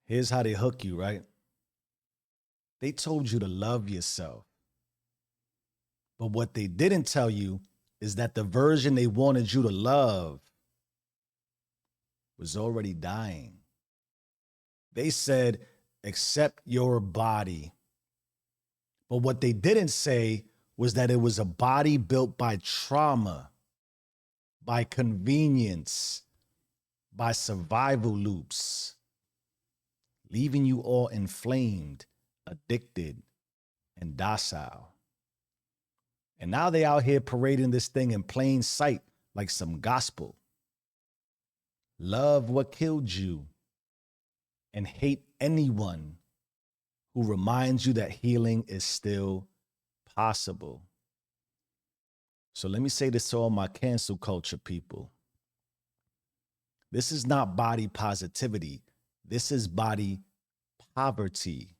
Here's how they hook you, right? They told you to love yourself. But what they didn't tell you is that the version they wanted you to love was already dying. They said, accept your body. But what they didn't say was that it was a body built by trauma, by convenience, by survival loops, leaving you all inflamed, addicted, and docile. And now they out here parading this thing in plain sight like some gospel. Love what killed you and hate anyone who reminds you that healing is still possible. So let me say this to all my cancel culture people. This is not body positivity. This is body poverty.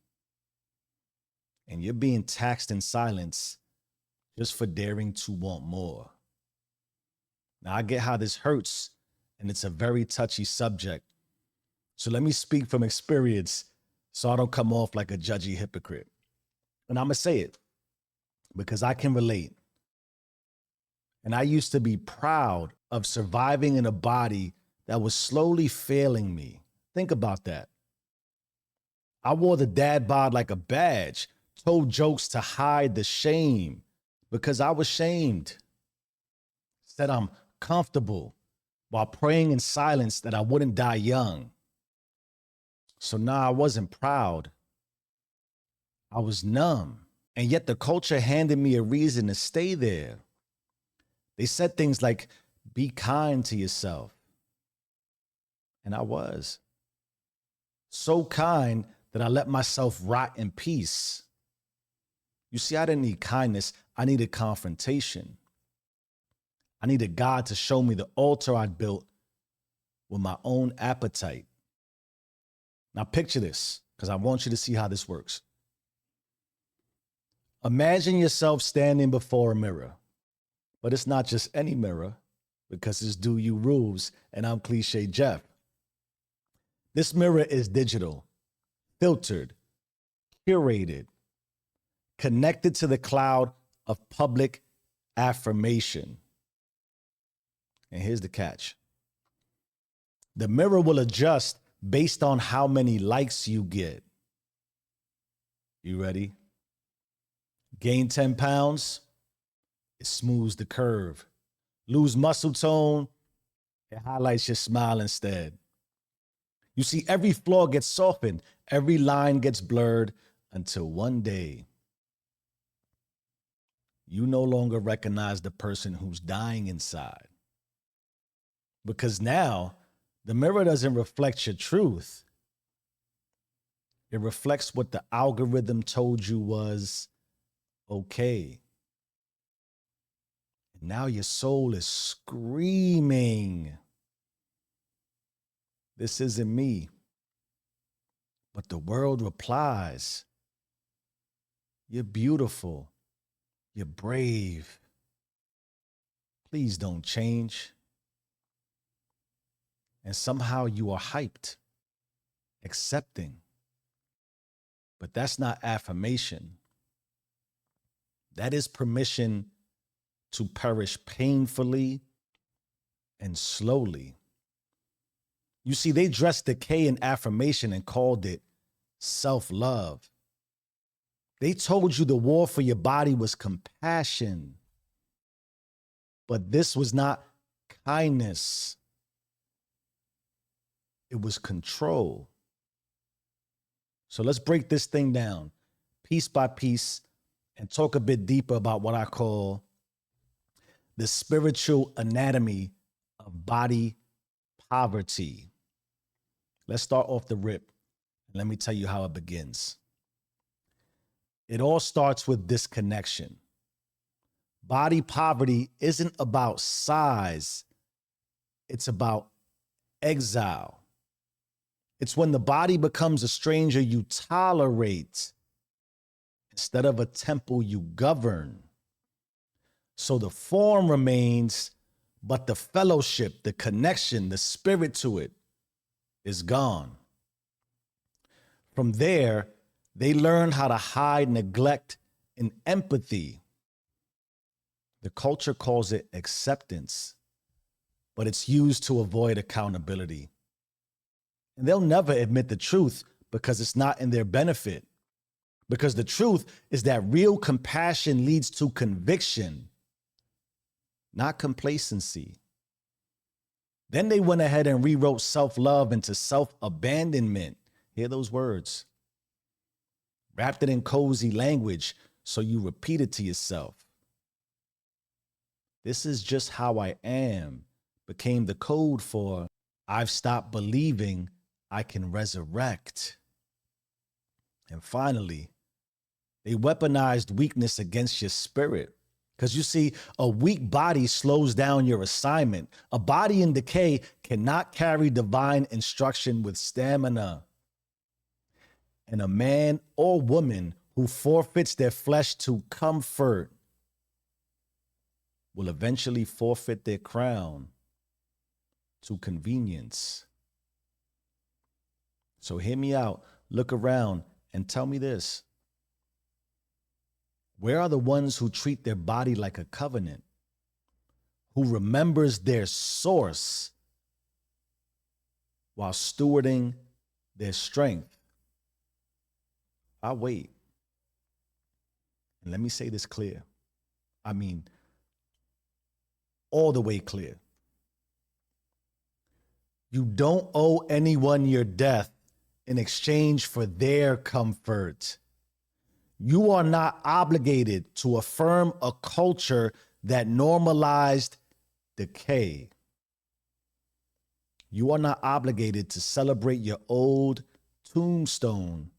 And you're being taxed in silence just for daring to want more. Now, I get how this hurts, and it's a very touchy subject. So let me speak from experience so I don't come off like a judgy hypocrite. And I'm going to say it because I can relate. And I used to be proud of surviving in a body that was slowly failing me. Think about that. I wore the dad bod like a badge, told jokes to hide the shame because I was shamed. Said I'm comfortable while praying in silence that I wouldn't die young. So now I wasn't proud. I was numb. And yet the culture handed me a reason to stay there. They said things like, be kind to yourself. And I was. So kind that I let myself rot in peace. You see, I didn't need kindness. I needed confrontation. I needed God to show me the altar I'd built with my own appetite. Now picture this, because I want you to see how this works. Imagine yourself standing before a mirror, but it's not just any mirror, because it's Do You rules, and I'm Cliche Jeff. This mirror is digital, filtered, curated, connected to the cloud of public affirmation. And here's the catch. The mirror will adjust based on how many likes you get. You ready? Gain 10 pounds, it smooths the curve. Lose muscle tone, it highlights your smile instead. You see, every flaw gets softened, every line gets blurred until one day you no longer recognize the person who's dying inside. Because now the mirror doesn't reflect your truth. It reflects what the algorithm told you was okay. And now your soul is screaming, this isn't me. But the world replies, you're beautiful. You're brave. Please don't change. And somehow you are hyped, accepting. But that's not affirmation. That is permission to perish painfully and slowly. You see, they dressed decay in affirmation and called it self-love. They told you the war for your body was compassion. But this was not kindness. It was control. So let's break this thing down piece by piece and talk a bit deeper about what I call the spiritual anatomy of body poverty. Let's start off the rip. Let me tell you how it begins. It all starts with disconnection. Body poverty isn't about size. It's about exile. It's when the body becomes a stranger you tolerate instead of a temple you govern. So the form remains, but the fellowship, the connection, the spirit to it is gone. From there, they learn how to hide neglect and empathy. The culture calls it acceptance, but it's used to avoid accountability. And they'll never admit the truth because it's not in their benefit. Because the truth is that real compassion leads to conviction, not complacency. Then they went ahead and rewrote self-love into self-abandonment. Hear those words. Wrapped it in cozy language so you repeat it to yourself. This is just how I am became the code for I've stopped believing I can resurrect. And finally, they weaponized weakness against your spirit. Because you see, a weak body slows down your assignment. A body in decay cannot carry divine instruction with stamina. And a man or woman who forfeits their flesh to comfort will eventually forfeit their crown to convenience. So hear me out, look around, and tell me this. Where are the ones who treat their body like a covenant, who remembers their source while stewarding their strength? I'll wait. And let me say this clear. I mean, all the way clear. You don't owe anyone your death in exchange for their comfort. You are not obligated to affirm a culture that normalized decay. You are not obligated to celebrate your old tombstone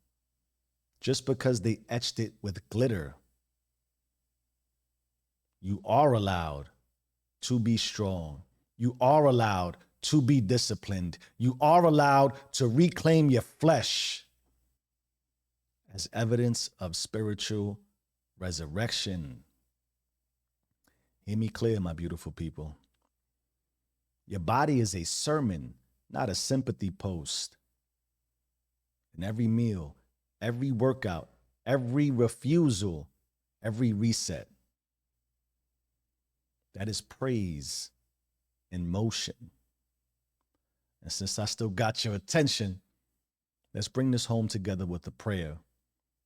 just because they etched it with glitter. You are allowed to be strong. You are allowed to be disciplined. You are allowed to reclaim your flesh as evidence of spiritual resurrection. Hear me clear, my beautiful people. Your body is a sermon, not a sympathy post. And every meal, every workout, every refusal, every reset, that is praise in motion. And since I still got your attention, let's bring this home together with a prayer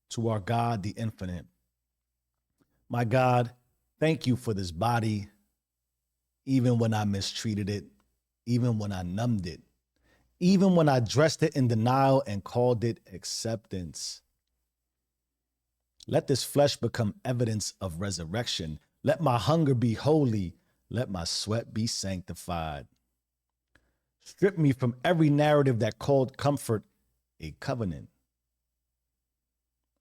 to our God, the infinite. My God, thank you for this body, even when I mistreated it, even when I numbed it, even when I dressed it in denial and called it acceptance. Let this flesh become evidence of resurrection. Let my hunger be holy. Let my sweat be sanctified. Strip me from every narrative that called comfort a covenant.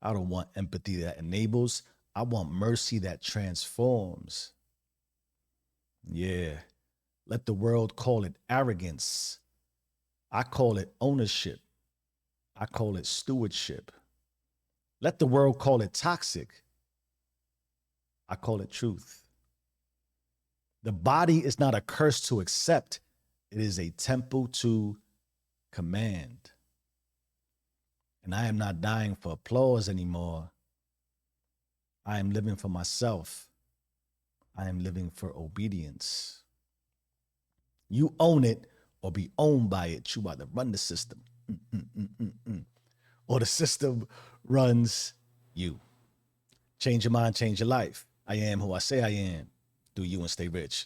I don't want empathy that enables. I want mercy that transforms. Yeah, let the world call it arrogance. I call it ownership. I call it stewardship. Let the world call it toxic. I call it truth. The body is not a curse to accept. It is a temple to command. And I am not dying for applause anymore. I am living for myself. I am living for obedience. You own it or be owned by it. You either run the system or the system runs you. Change your mind, change your life. I am who I say I am. Do you and stay rich.